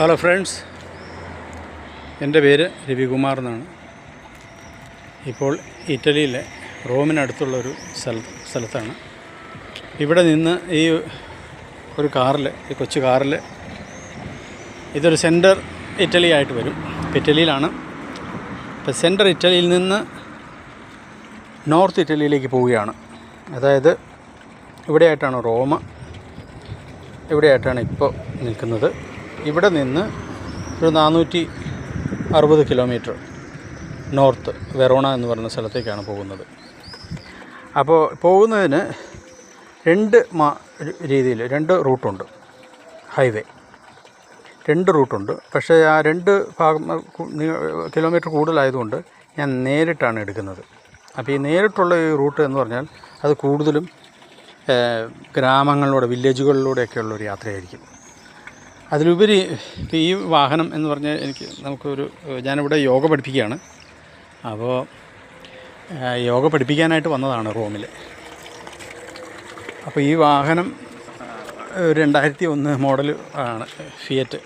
Hello friends, എൻ്റെ പേര് രവികുമാർ എന്നാണ്. ഇപ്പോൾ ഇറ്റലിയിലെ റോമിനടുത്തുള്ളൊരു സ്ഥലത്താണ്. ഇവിടെ നിന്ന് ഈ കൊച്ചു കാറിൽ ഇതൊരു സെൻറ്റർ ഇറ്റലി ആയിട്ട് വരും. ഇറ്റലിയിലാണ്. ഇപ്പോൾ സെൻറ്റർ ഇറ്റലിയിൽ നിന്ന് നോർത്ത് ഇറ്റലിയിലേക്ക് പോവുകയാണ്. അതായത് ഇവിടെയായിട്ടാണ് റോമ, ഇവിടെയായിട്ടാണ് ഇപ്പോൾ നിൽക്കുന്നത്. ഇവിടെ നിന്ന് ഒരു 460 കിലോമീറ്റർ നോർത്ത് വെറോണ എന്ന് പറയുന്ന സ്ഥലത്തേക്കാണ് പോകുന്നത്. അപ്പോൾ പോകുന്നതിന് രണ്ട് റൂട്ടുണ്ട്. ഹൈവേ 2 റൂട്ടുണ്ട്. പക്ഷേ ആ 2 കിലോമീറ്റർ കൂടുതലായതുകൊണ്ട് ഞാൻ നേരിട്ടാണ് എടുക്കുന്നത്. അപ്പോൾ ഈ നേരിട്ടുള്ള ഈ റൂട്ട് എന്ന് പറഞ്ഞാൽ അത് കൂടുതലും ഗ്രാമങ്ങളിലൂടെ, വില്ലേജുകളിലൂടെയൊക്കെയുള്ളൊരു യാത്രയായിരിക്കും. അതിലുപരി ഇപ്പോൾ ഈ വാഹനം എന്ന് പറഞ്ഞാൽ ഞാനിവിടെ യോഗ പഠിപ്പിക്കുകയാണ്. അപ്പോൾ യോഗ പഠിപ്പിക്കാനായിട്ട് വന്നതാണ് റോമിൽ. അപ്പോൾ ഈ വാഹനം 2001 മോഡൽ ആണ്, ഫിയറ്റ്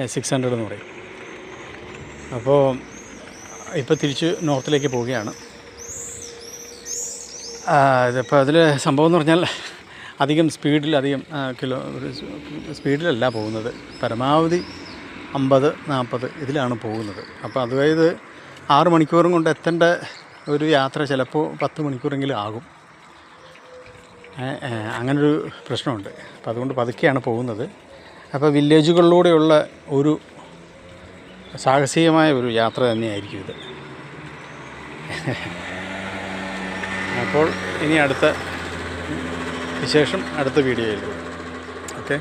600 എന്ന് പറയും. അപ്പോൾ ഇപ്പോൾ തിരിച്ച് നോർത്തിലേക്ക് പോവുകയാണ്. ഇതിപ്പോൾ അതിൽ സംഭവം എന്ന് പറഞ്ഞാൽ അധികം സ്പീഡിലല്ല പോകുന്നത്. പരമാവധി 50-40 ഇതിലാണ് പോകുന്നത്. അപ്പോൾ അതായത് 6 മണിക്കൂറും കൊണ്ട് എത്തേണ്ട ഒരു യാത്ര ചിലപ്പോൾ 10 മണിക്കൂറെങ്കിലും ആകും. അങ്ങനൊരു പ്രശ്നമുണ്ട്. അപ്പോൾ അതുകൊണ്ട് പതുക്കെയാണ് പോകുന്നത്. അപ്പോൾ വില്ലേജുകളിലൂടെയുള്ള ഒരു സാഹസികമായ ഒരു യാത്ര തന്നെയായിരിക്കും ഇത്. അപ്പോൾ ഇനി അടുത്ത വിശേഷം അടുത്ത വീഡിയോയിൽ. ഓക്കെ.